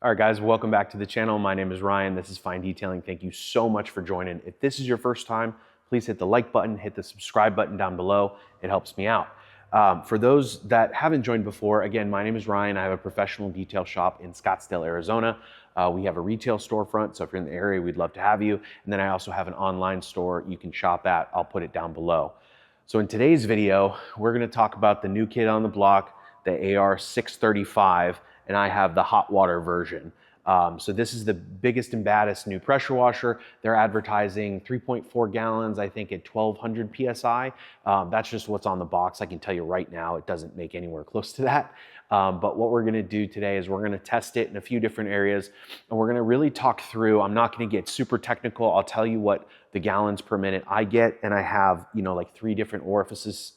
All right, guys, welcome back to the channel. My name is Ryan. This is Fine Detailing. Thank you so much for joining. If this is your first time, please hit the like button, hit the subscribe button down below. It helps me out. For those that haven't joined before, again, my name is Ryan. I have a professional detail shop in Scottsdale, Arizona. We have a retail storefront, so if you're in the area, we'd love to have you. And then I also have an online store you can shop at. I'll put it down below. So in today's video, we're gonna talk about the new kid on the block, the AR635, and I have the hot water version. So this is the biggest and baddest new pressure washer. They're advertising 3.4 gallons, I think at 1200 PSI. That's just what's on the box. I can tell you right now, it doesn't make anywhere close to that. But what we're gonna do today is we're gonna test it in a few different areas, and we're gonna really talk through. I'm not gonna get super technical. I'll tell you what the gallons per minute I get, and I have, like 3 different orifice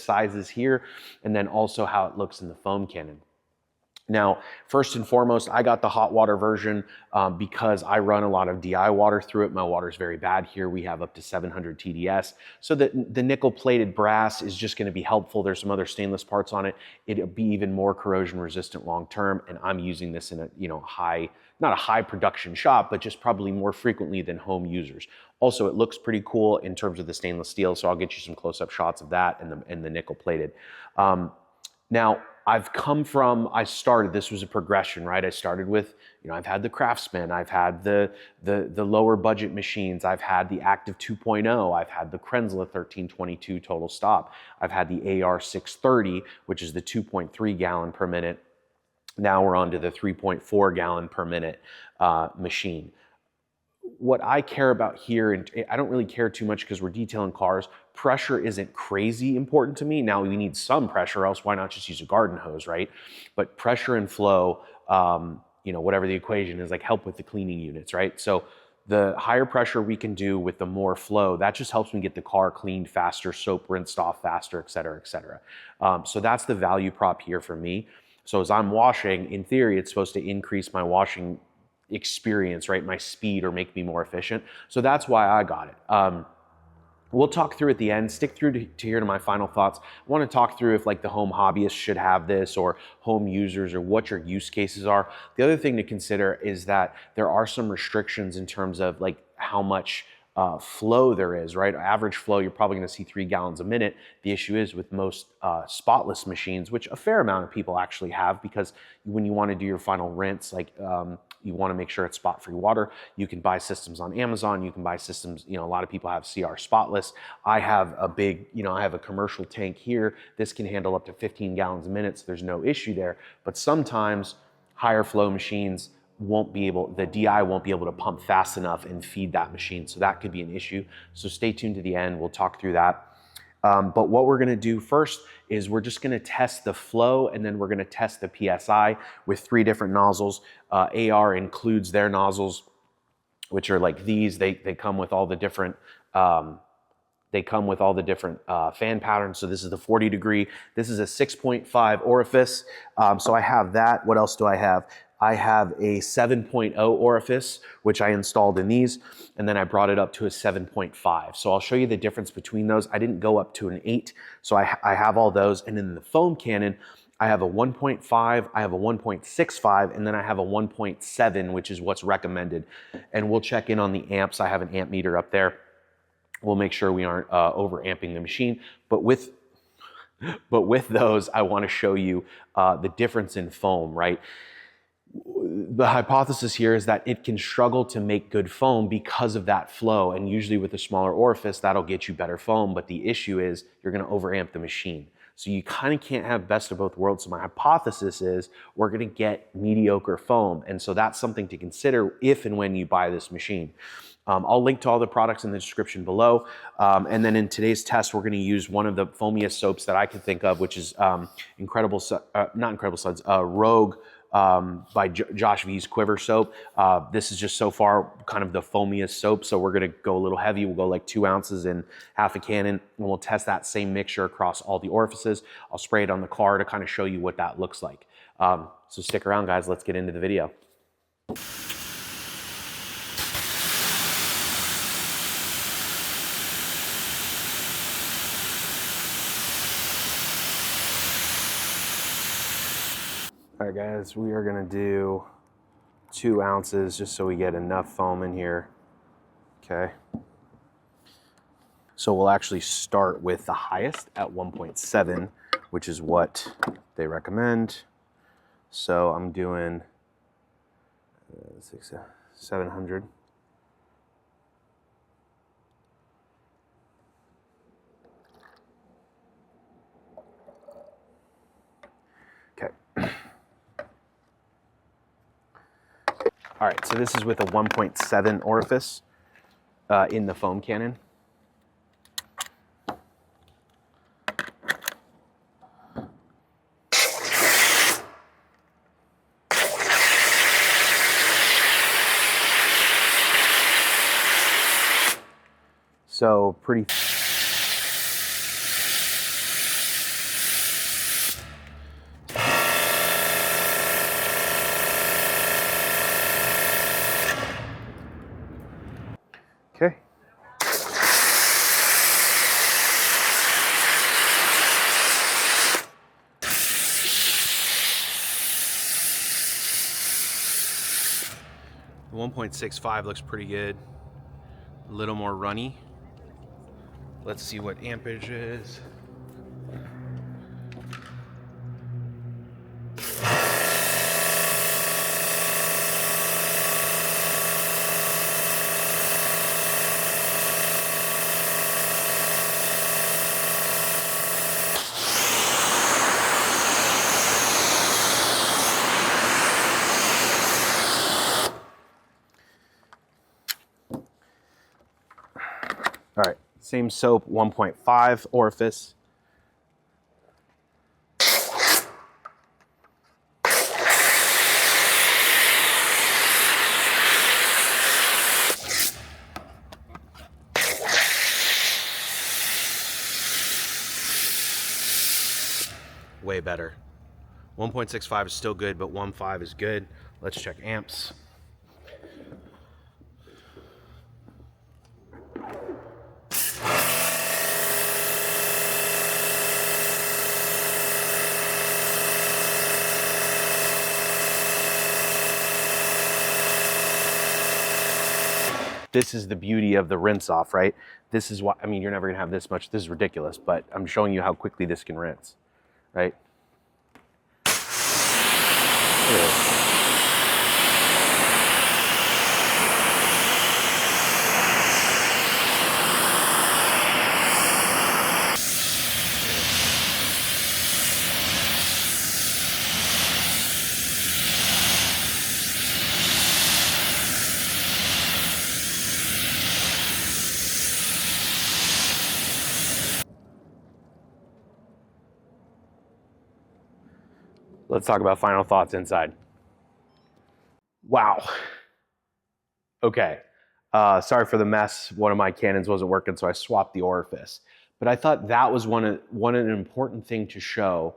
sizes here, and then also how it looks in the foam cannon. Now, first and foremost, I got the hot water version because I run a lot of DI water through it. My water is very bad here. We have up to 700 TDS. So the nickel plated brass is just going to be helpful. There's some other stainless parts on it. It'll be even more corrosion resistant long term. And I'm using this in a not a high production shop, but just probably more frequently than home users. Also, it looks pretty cool in terms of the stainless steel. So I'll get you some close-up shots of that and the nickel plated. Now, this was a progression, right? I started with, I've had the Craftsman, I've had the lower budget machines, I've had the Active 2.0, I've had the Krenzla 1322 total stop, I've had the AR630, which is the 2.3 gallon per minute. Now we're on to the 3.4 gallon per minute machine. What I care about here, and I don't really care too much because we're detailing cars, pressure isn't crazy important to me. Now we need some pressure, else why not just use a garden hose, right? But pressure and flow, whatever the equation is, like help with the cleaning units, right? So the higher pressure we can do with the more flow, that just helps me get the car cleaned faster, soap rinsed off faster, et cetera, et cetera. So that's the value prop here for me. So as I'm washing, in theory, it's supposed to increase my washing experience, right? My speed, or make me more efficient. So that's why I got it. We'll talk through at the end. Stick through to hear to my final thoughts. I want to talk through if like the home hobbyists should have this, or home users, or what your use cases are. The other thing to consider is that there are some restrictions in terms of like how much flow there is, right? Average flow, you're probably going to see 3 gallons a minute. The issue is with most spotless machines, which a fair amount of people actually have, because when you want to do your final rinse, like you want to make sure it's spot-free water. You can buy systems on Amazon. You can buy systems, a lot of people have CR spotless. I have a big, I have a commercial tank here. This can handle up to 15 gallons a minute, so there's no issue there. But sometimes higher flow machines the DI won't be able to pump fast enough and feed that machine. So that could be an issue. So stay tuned to the end. We'll talk through that. But what we're gonna do first is we're just gonna test the flow, and then we're gonna test the PSI with 3 different nozzles. AR includes their nozzles, which are like these. They come with all the different fan patterns. So this is the 40 degree. This is a 6.5 orifice. So I have that. What else do I have? I have a 7.0 orifice, which I installed in these, and then I brought it up to a 7.5. So I'll show you the difference between those. I didn't go up to an 8, so I have all those. And in the foam cannon, I have a 1.5, I have a 1.65, and then I have a 1.7, which is what's recommended. And we'll check in on the amps. I have an amp meter up there. We'll make sure we aren't over amping the machine. But with those, I want to show you the difference in foam, right? The hypothesis here is that it can struggle to make good foam because of that flow, and usually with a smaller orifice, that'll get you better foam, but the issue is you're going to overamp the machine. So you kind of can't have best of both worlds. So my hypothesis is we're going to get mediocre foam, and so that's something to consider if and when you buy this machine. I'll link to all the products in the description below, and then in today's test, we're going to use one of the foamiest soaps that I can think of, which is Rogue by Josh V's Quiver soap. This is just so far kind of the foamiest soap, so we're gonna go a little heavy. We'll go like 2 ounces in half a cannon, and we'll test that same mixture across all the orifices. I'll spray it on the car to kind of show you what that looks like. So stick around, guys. Let's get into the video. All right, guys, we are gonna do 2 ounces just so we get enough foam in here. Okay. So we'll actually start with the highest at 1.7, which is what they recommend. So I'm doing 700. Okay. All right, so this is with a 1.7 orifice in the foam cannon. So pretty. Okay. The 1.65 looks pretty good. A little more runny. Let's see what ampage is. All right, same soap, 1.5 orifice. Way better. 1.65 is still good, but 1.5 is good. Let's check amps. This is the beauty of the rinse off, right? This is why, I mean, you're never gonna have this much. This is ridiculous, but I'm showing you how quickly this can rinse, right? Let's talk about final thoughts inside. Wow. Okay. Sorry for the mess. One of my cannons wasn't working, so I swapped the orifice. But I thought that was one an important thing to show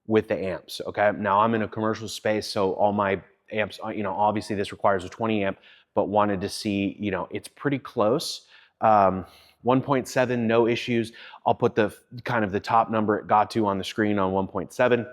with the amps. Okay. Now I'm in a commercial space, so all my amps, you know, obviously this requires a 20 amp, but wanted to see, you know, it's pretty close. 1.7, no issues. I'll put the kind of the top number it got to on the screen on 1.7.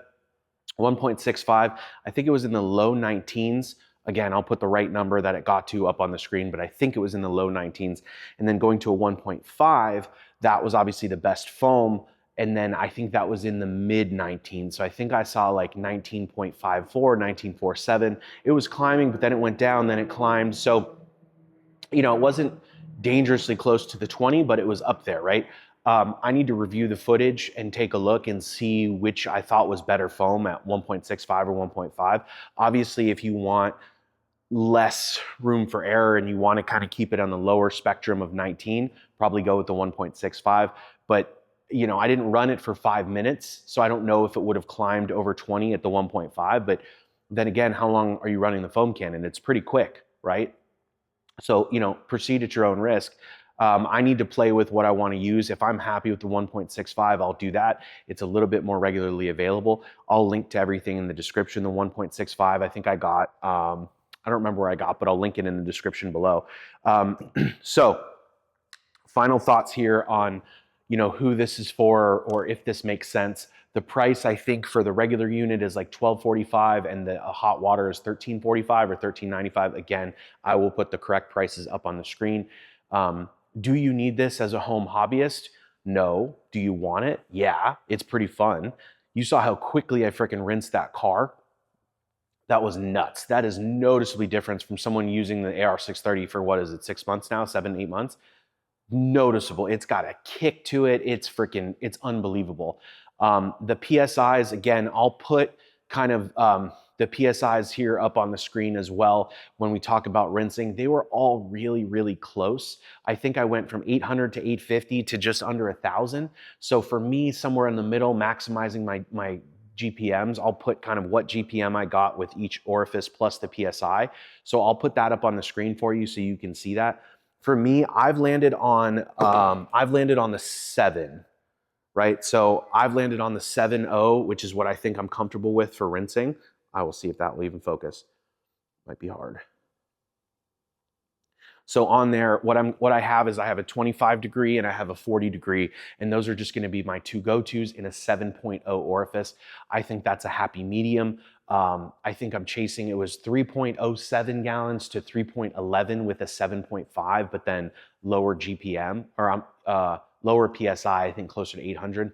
1.65, I think it was in the low 19s. Again, I'll put the right number that it got to up on the screen, but I think it was in the low 19s. And then going to a 1.5, that was obviously the best foam. And then I think that was in the mid 19s. So I think I saw like 19.54, 19.47. It was climbing, but then it went down, then it climbed. So, you know, it wasn't dangerously close to the 20, but it was up there, right? I need to review the footage and take a look and see which I thought was better foam at 1.65 or 1.5. Obviously, if you want less room for error and you want to kind of keep it on the lower spectrum of 19, probably go with the 1.65. But, you know, I didn't run it for 5 minutes, so I don't know if it would have climbed over 20 at the 1.5. But then again, how long are you running the foam cannon? It's pretty quick, right? So, you know, proceed at your own risk. I need to play with what I want to use. If I'm happy with the 1.65, I'll do that. It's a little bit more regularly available. I'll link to everything in the description. The 1.65, I think I got, I don't remember where I got, but I'll link it in the description below. So final thoughts here on, you know, who this is for or if this makes sense. The price, I think, for the regular unit is like $12.45 and the hot water is $13.45 or $13.95. Again, I will put the correct prices up on the screen. Do you need this as a home hobbyist? No. Do you want it? Yeah, it's pretty fun. You saw how quickly I freaking rinsed that car. That was nuts. That is noticeably different from someone using the AR630 for, what is it, 6 months now, 7, 8 months? Noticeable. It's got a kick to it. It's unbelievable. The PSIs, again, I'll put kind of the PSIs here up on the screen as well. When we talk about rinsing, they were all really, really close. I think I went from 800 to 850 to just under 1,000. So for me, somewhere in the middle, maximizing my GPMs, I'll put kind of what GPM I got with each orifice plus the PSI. So I'll put that up on the screen for you so you can see that. For me, I've landed on the 7, right? So I've landed on the 7.0, which is what I think I'm comfortable with for rinsing. I will see if that will even focus. Might be hard. So on there, what I have is I have a 25 degree and I have a 40 degree, and those are just going to be my two go-tos in a 7.0 orifice. I think that's a happy medium. I think I'm chasing, it was 3.07 gallons to 3.11 with a 7.5, but then lower GPM or lower PSI, I think closer to 800.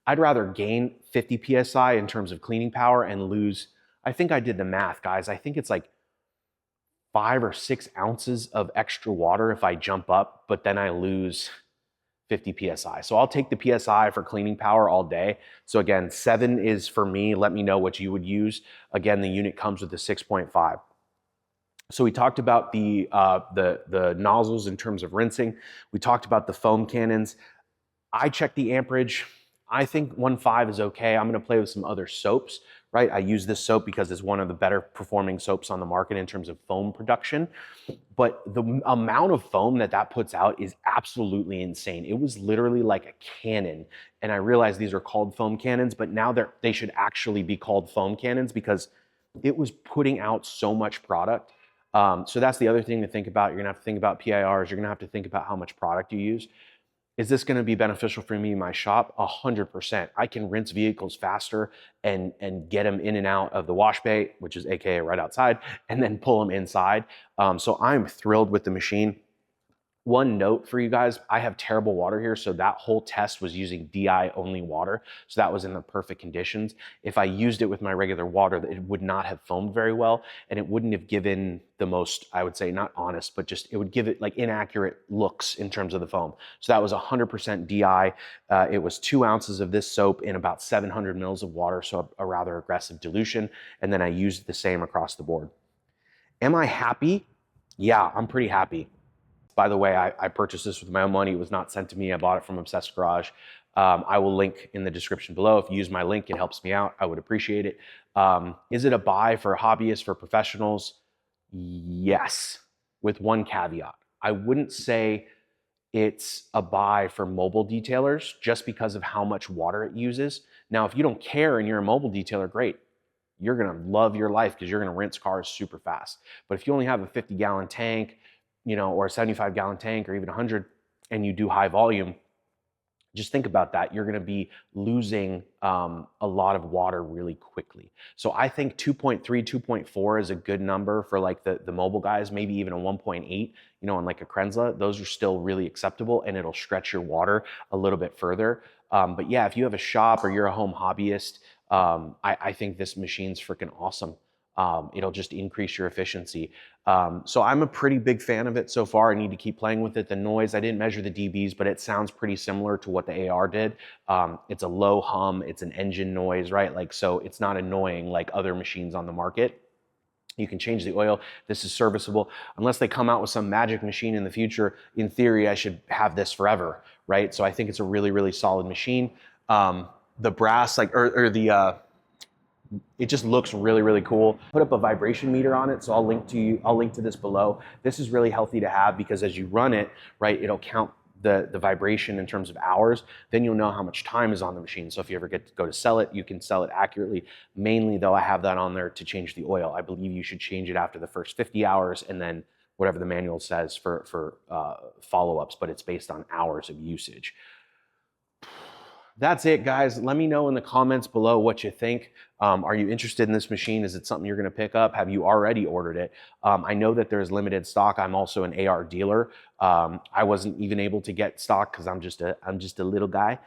I'd rather gain 50 PSI in terms of cleaning power and lose, I think I did the math, guys. I think it's like 5 or 6 ounces of extra water if I jump up, but then I lose 50 PSI. So I'll take the PSI for cleaning power all day. So again, 7 is for me. Let me know what you would use. Again, the unit comes with a 6.5. So we talked about the nozzles in terms of rinsing. We talked about the foam cannons. I checked the amperage. I think 1.5 is okay. I'm going to play with some other soaps, right? I use this soap because it's one of the better performing soaps on the market in terms of foam production. But the amount of foam that puts out is absolutely insane. It was literally like a cannon. And I realize these are called foam cannons, but now they should actually be called foam cannons because it was putting out so much product. So that's the other thing to think about. You're going to have to think about PIRs. You're going to have to think about how much product you use. Is this going to be beneficial for me in my shop? 100%. I can rinse vehicles faster and get them in and out of the wash bay, which is AKA right outside, and then pull them inside. So I'm thrilled with the machine. One note for you guys, I have terrible water here, so that whole test was using DI only water, so that was in the perfect conditions. If I used it with my regular water, it would not have foamed very well, and it wouldn't have given the most, I would say, not honest, but just it would give it like inaccurate looks in terms of the foam. So that was 100% DI. It was 2 ounces of this soap in about 700 mils of water, so a rather aggressive dilution, and then I used the same across the board. Am I happy? Yeah, I'm pretty happy. By the way, I purchased this with my own money. It was not sent to me. I bought it from Obsessed Garage. I will link in the description below. If you use my link, it helps me out. I would appreciate it. Is it a buy for hobbyists, for professionals? Yes, with one caveat. I wouldn't say it's a buy for mobile detailers just because of how much water it uses. Now, if you don't care and you're a mobile detailer, great. You're going to love your life because you're going to rinse cars super fast. But if you only have a 50-gallon tank, you know, or a 75-gallon tank or even 100, and you do high volume, just think about that. You're going to be losing a lot of water really quickly. So I think 2.3, 2.4 is a good number for like the mobile guys, maybe even a 1.8, you know, on like a Krenzla. Those are still really acceptable and it'll stretch your water a little bit further. But yeah, if you have a shop or you're a home hobbyist, I think this machine's freaking awesome. It'll just increase your efficiency. So I'm a pretty big fan of it so far. I need to keep playing with it. The noise, I didn't measure the dBs, but it sounds pretty similar to what the AR did. It's a low hum, it's an engine noise, right? Like, so it's not annoying like other machines on the market. You can change the oil. This is serviceable. Unless they come out with some magic machine in the future, in theory, I should have this forever, right? So I think it's a really, really solid machine. The brass, like, it just looks really, really cool. Put up a vibration meter on it, so I'll link to this below. This is really healthy to have because as you run it, right, it'll count the vibration in terms of hours. Then you'll know how much time is on the machine. So if you ever get to go to sell it, you can sell it accurately. Mainly though, I have that on there to change the oil. I believe you should change it after the first 50 hours and then whatever the manual says for follow-ups, but it's based on hours of usage. That's it, guys. Let me know in the comments below what you think. Are you interested in this machine? Is it something you're going to pick up? Have you already ordered it? I know that there's limited stock. I'm also an AR dealer. I wasn't even able to get stock because I'm just a little guy.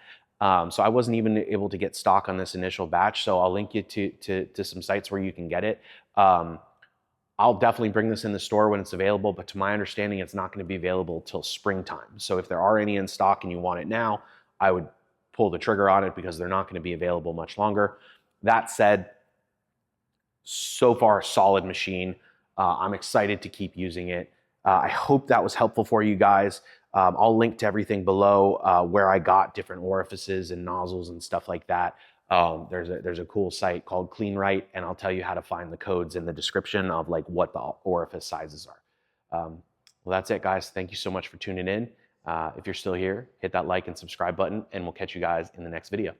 So I wasn't even able to get stock on this initial batch. So I'll link you to some sites where you can get it. I'll definitely bring this in the store when it's available, but to my understanding, it's not going to be available till springtime. So if there are any in stock and you want it now, I would pull the trigger on it because they're not going to be available much longer. That said, so far, a solid machine. I'm excited to keep using it. I hope that was helpful for you guys. I'll link to everything below where I got different orifices and nozzles and stuff like that. There's a cool site called CleanRight, and I'll tell you how to find the codes in the description of like what the orifice sizes are. Well, that's it, guys. Thank you so much for tuning in. If you're still here, hit that like and subscribe button, and we'll catch you guys in the next video.